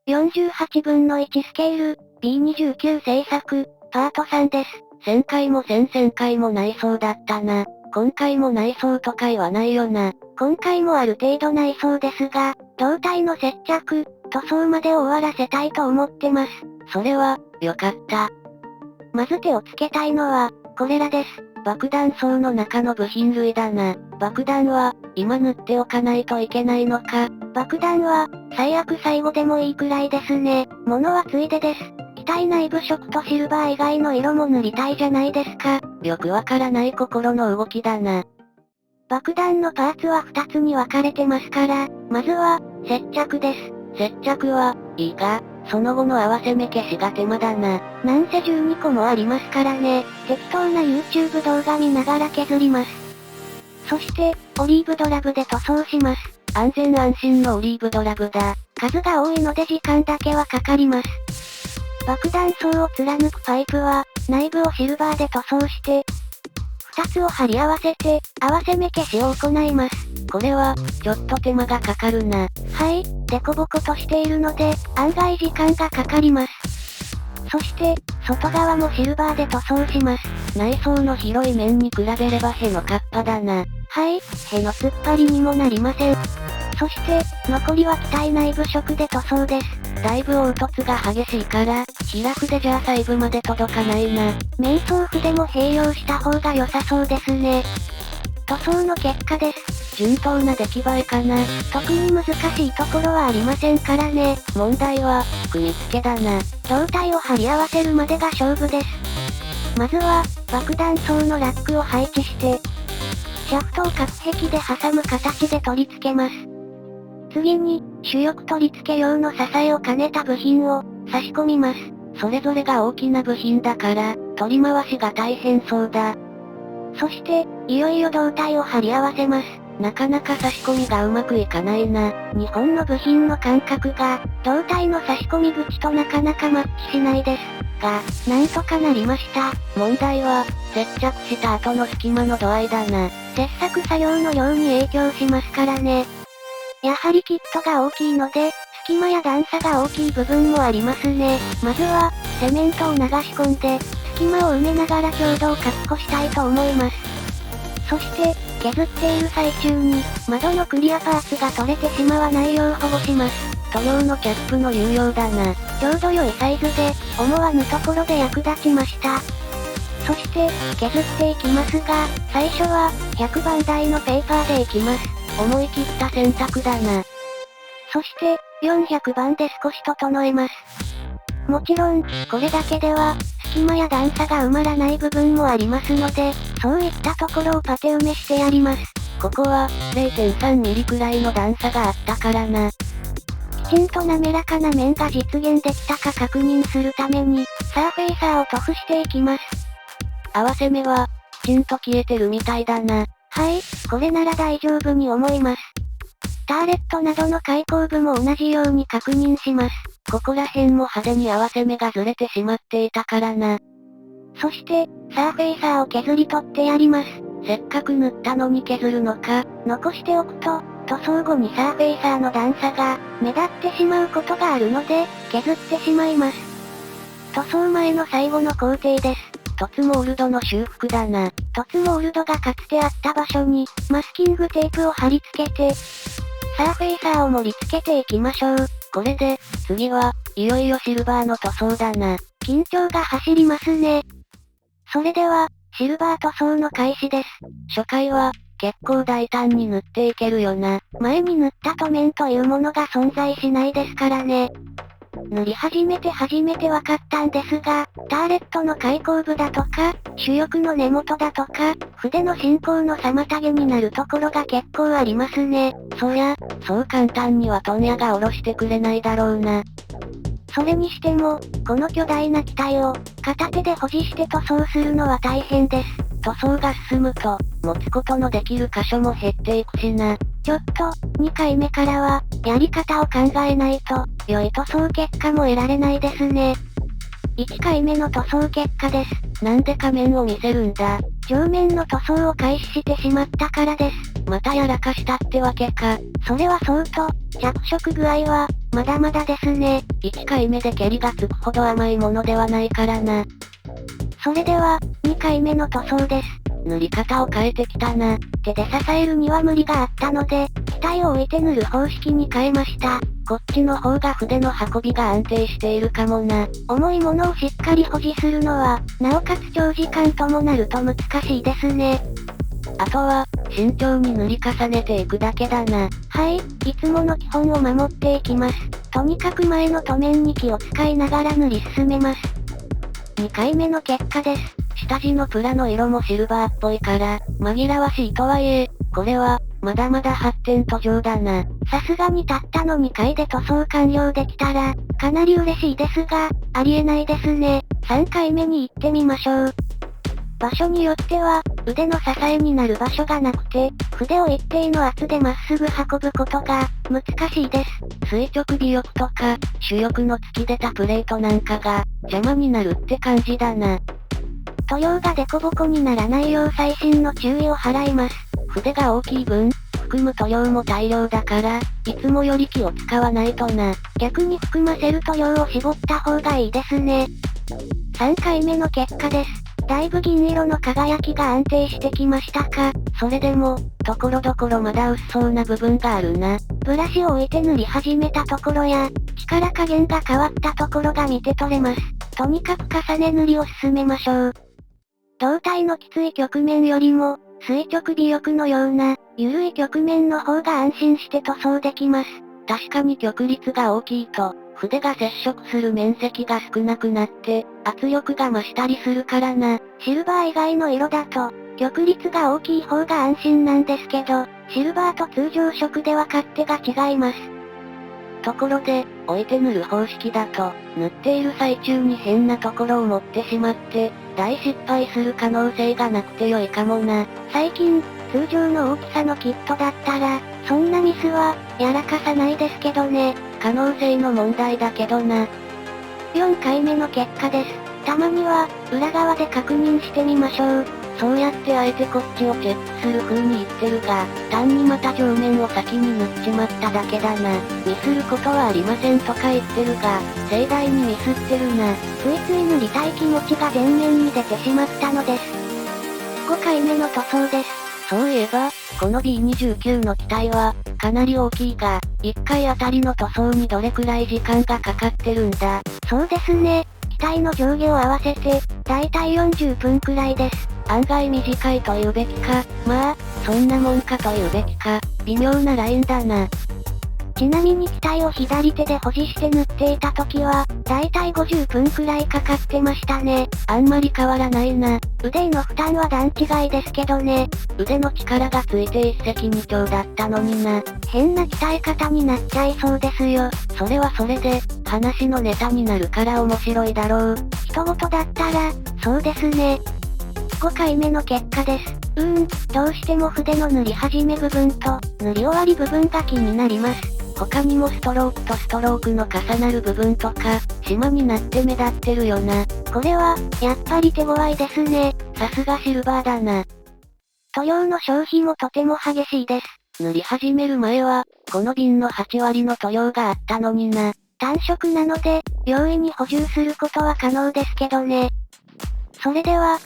48分の1スケール、B29 制作、パート3です。前回も先々回も内装だったな。今回も内装とか言わないよな。今回もある程度内装ですが、胴体の接着、塗装までを終わらせたいと思ってます。それは、よかった。まず手をつけたいのは、これらです。爆弾層の中の部品類だな。爆弾は、今塗っておかないといけないのか。爆弾は、最悪最後でもいいくらいですね。物はついでです。機体内部色とシルバー以外の色も塗りたいじゃないですか。よくわからない心の動きだな。爆弾のパーツは2つに分かれてますから、まずは、接着です。接着は、いいが、その後の合わせ目消しが手間だな。なんせ12個もありますからね。適当な YouTube 動画見ながら削ります。そして、オリーブドラブで塗装します。安全安心のオリーブドラブだ。数が多いので時間だけはかかります。爆弾層を貫くパイプは、内部をシルバーで塗装して、2つを貼り合わせて、合わせ目消しを行います。これは、ちょっと手間がかかるな。はい、デコボコとしているので、案外時間がかかります。そして、外側もシルバーで塗装します。内装の広い面に比べればへのカッパだな。はい、への突っ張りにもなりません。そして、残りは機体内部色で塗装です。だいぶ凹凸が激しいから、開くでじゃあ細部まで届かないな。面装筆も併用した方が良さそうですね。塗装の結果です。順当な出来栄えかな。特に難しいところはありませんからね。問題は、組み付けだな。胴体を貼り合わせるまでが勝負です。まずは、爆弾層のラックを配置して、シャフトを隔壁で挟む形で取り付けます。次に、主翼取り付け用の支えを兼ねた部品を、差し込みます。それぞれが大きな部品だから、取り回しが大変そうだ。そして、いよいよ胴体を貼り合わせます。なかなか差し込みがうまくいかないな。日本の部品の間隔が、胴体の差し込み口となかなかマッチしないです。が、なんとかなりました。問題は、接着した後の隙間の度合いだな。切削作業の量に影響しますからね。やはりキットが大きいので、隙間や段差が大きい部分もありますね。まずは、セメントを流し込んで、隙間を埋めながら強度を確保したいと思います。そして、削っている最中に、窓のクリアパーツが取れてしまわないよう保護します。塗料のキャップの有用だな。ちょうど良いサイズで、思わぬところで役立ちました。そして、削っていきますが、最初は、100番台のペーパーでいきます。思い切った選択だな。そして、400番で少し整えます。もちろん、これだけでは、隙間や段差が埋まらない部分もありますので、そういったところをパテ埋めしてやります。ここは、0.3 ミリくらいの段差があったからな。きちんと滑らかな面が実現できたか確認するために、サーフェイサーを塗布していきます。合わせ目は、きちんと消えてるみたいだな。はい、これなら大丈夫に思います。ターレットなどの開口部も同じように確認します。ここら辺も派手に合わせ目がずれてしまっていたからな。そして、サーフェイサーを削り取ってやります。せっかく塗ったのに削るのか。残しておくと、塗装後にサーフェイサーの段差が、目立ってしまうことがあるので、削ってしまいます。塗装前の最後の工程です。トツモールドの修復だな。トツモールドがかつてあった場所に、マスキングテープを貼り付けて、サーフェイサーを盛り付けていきましょう。これで、次は、いよいよシルバーの塗装だな。緊張が走りますね。それでは、シルバー塗装の開始です。初回は、結構大胆に塗っていけるよな。前に塗った塗面というものが存在しないですからね。塗り始めて初めて分かったんですが、ターレットの開口部だとか、主翼の根元だとか、筆の進行の妨げになるところが結構ありますね。そりゃ、そう簡単には問屋が下ろしてくれないだろうな。それにしても、この巨大な機体を、片手で保持して塗装するのは大変です。塗装が進むと、持つことのできる箇所も減っていくしな。ちょっと、2回目からは、やり方を考えないと、良い塗装結果も得られないですね。1回目の塗装結果です。なんで仮面を見せるんだ。上面の塗装を開始してしまったからです。またやらかしたってわけか。それはそうと、着色具合は、まだまだですね。1回目で蹴りがつくほど甘いものではないからな。それでは、2回目の塗装です。塗り方を変えてきたな。手で支えるには無理があったので、機体を置いて塗る方式に変えました。こっちの方が筆の運びが安定しているかもな。重いものをしっかり保持するのは、なおかつ長時間ともなると難しいですね。あとは、慎重に塗り重ねていくだけだな。はい、いつもの基本を守っていきます。とにかく前の塗面に気を使いながら塗り進めます。2回目の結果です。下地のプラの色もシルバーっぽいから、紛らわしいとはいえ、これは、まだまだ発展途上だな。さすがにたったの2回で塗装完了できたら、かなり嬉しいですが、ありえないですね。3回目に行ってみましょう。場所によっては、腕の支えになる場所がなくて、筆を一定の圧でまっすぐ運ぶことが、難しいです。垂直尾翼とか、主翼の突き出たプレートなんかが、邪魔になるって感じだな。塗料がデコボコにならないよう細心の注意を払います。筆が大きい分、含む塗料も大量だから、いつもより気を使わないとな。逆に含ませる塗料を絞った方がいいですね。3回目の結果です。だいぶ銀色の輝きが安定してきましたか。それでも、ところどころまだ薄そうな部分があるな。ブラシを置いて塗り始めたところや、力加減が変わったところが見て取れます。とにかく重ね塗りを進めましょう。胴体のきつい曲面よりも、垂直尾翼のような、緩い曲面の方が安心して塗装できます。確かに曲率が大きいと、筆が接触する面積が少なくなって、圧力が増したりするからな。シルバー以外の色だと、曲率が大きい方が安心なんですけど、シルバーと通常色では勝手が違います。ところで、置いて塗る方式だと、塗っている最中に変なところを持ってしまって、大失敗する可能性がなくて良いかもな。最近、通常の大きさのキットだったら、そんなミスは、やらかさないですけどね。可能性の問題だけどな。4回目の結果です。たまには、裏側で確認してみましょう。そうやってあえてこっちをチェックする風に言ってるが、単にまた上面を先に塗っちまっただけだな。ミスることはありませんとか言ってるが、盛大にミスってるな。ついつい塗りたい気持ちが前面に出てしまったのです。5回目の塗装です。そういえば、この B29 の機体は、かなり大きいが、1回あたりの塗装にどれくらい時間がかかってるんだ。そうですね。機体の上下を合わせて、だいたい40分くらいです。案外短いと言うべきか、まあ、そんなもんかと言うべきか、微妙なラインだな。ちなみに機体を左手で保持して塗っていた時は、だいたい50分くらいかかってましたね。あんまり変わらないな。腕への負担は段違いですけどね。腕の力がついて一石二鳥だったのにな。変な鍛え方になっちゃいそうですよ。それはそれで、話のネタになるから面白いだろう。人事だったら、そうですね。5回目の結果です。どうしても筆の塗り始め部分と、塗り終わり部分が気になります。他にもストロークとストロークの重なる部分とか、縞になって目立ってるよな。これは、やっぱり手強いですね。さすがシルバーだな。塗料の消費もとても激しいです。塗り始める前は、この瓶の8割の塗料があったのにな。単色なので、容易に補充することは可能ですけどね。それでは、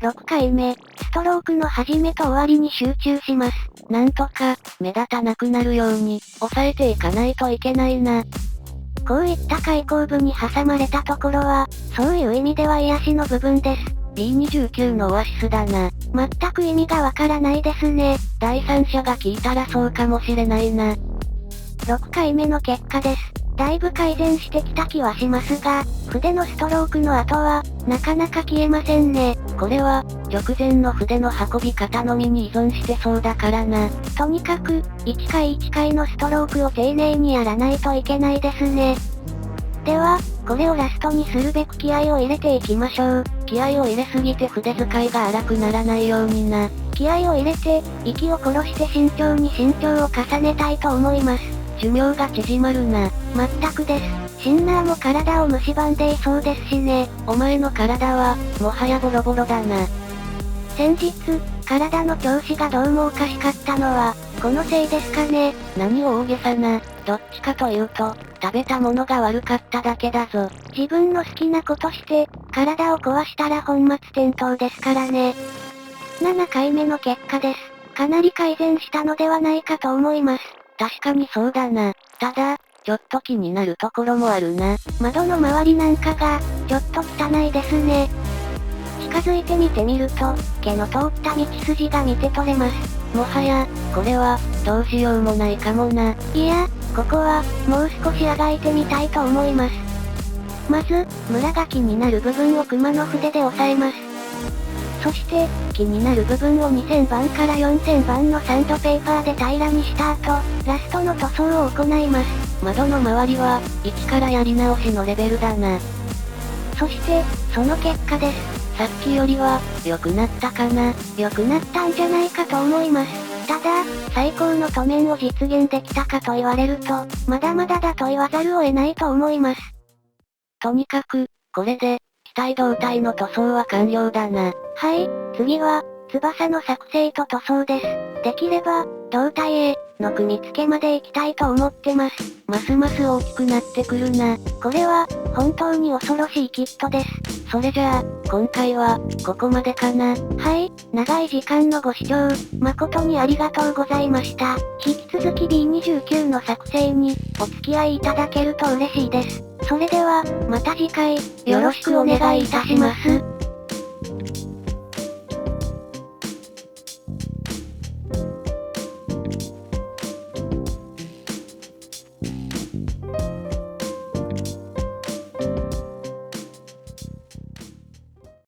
6回目、ストロークの始めと終わりに集中します。なんとか、目立たなくなるように、抑えていかないといけないな。こういった開口部に挟まれたところは、そういう意味では癒しの部分です。B29 のオアシスだな。全く意味がわからないですね。第三者が聞いたらそうかもしれないな。6回目の結果です。だいぶ改善してきた気はしますが、筆のストロークの後は、なかなか消えませんね。これは、直前の筆の運び方のみに依存してそうだからな。とにかく、1回1回のストロークを丁寧にやらないといけないですね。では、これをラストにするべく気合を入れていきましょう。気合を入れすぎて筆使いが荒くならないようにな。気合を入れて、息を殺して慎重に慎重を重ねたいと思います。寿命が縮まるな。全くです。シンナーも体を蝕んでいそうですしね。お前の体は、もはやボロボロだな。先日、体の調子がどうもおかしかったのは、このせいですかね。何を大げさな、どっちかというと、食べたものが悪かっただけだぞ。自分の好きなことして、体を壊したら本末転倒ですからね。7回目の結果です。かなり改善したのではないかと思います。確かにそうだな。ただ、ちょっと気になるところもあるな。窓の周りなんかが、ちょっと汚いですね。近づいてみてみると、毛の通った道筋が見て取れます。もはや、これは、どうしようもないかもな。いや、ここは、もう少しあがいてみたいと思います。まず、ムラが気になる部分を熊の筆で押さえます。そして、気になる部分を2000番から4000番のサンドペーパーで平らにした後、ラストの塗装を行います。窓の周りは、一からやり直しのレベルだな。そして、その結果です。さっきよりは、良くなったかな。良くなったんじゃないかと思います。ただ、最高の塗面を実現できたかと言われると、まだまだだと言わざるを得ないと思います。とにかく、これで、機体胴体の塗装は完了だな。はい、次は、翼の作成と塗装です。できれば、胴体への組み付けまで行きたいと思ってます。ますます大きくなってくるな。これは、本当に恐ろしいキットです。それじゃあ、今回は、ここまでかな。はい、長い時間のご視聴、誠にありがとうございました。引き続き B29 の作成に、お付き合いいただけると嬉しいです。それでは、また次回、よろしくお願いいたします。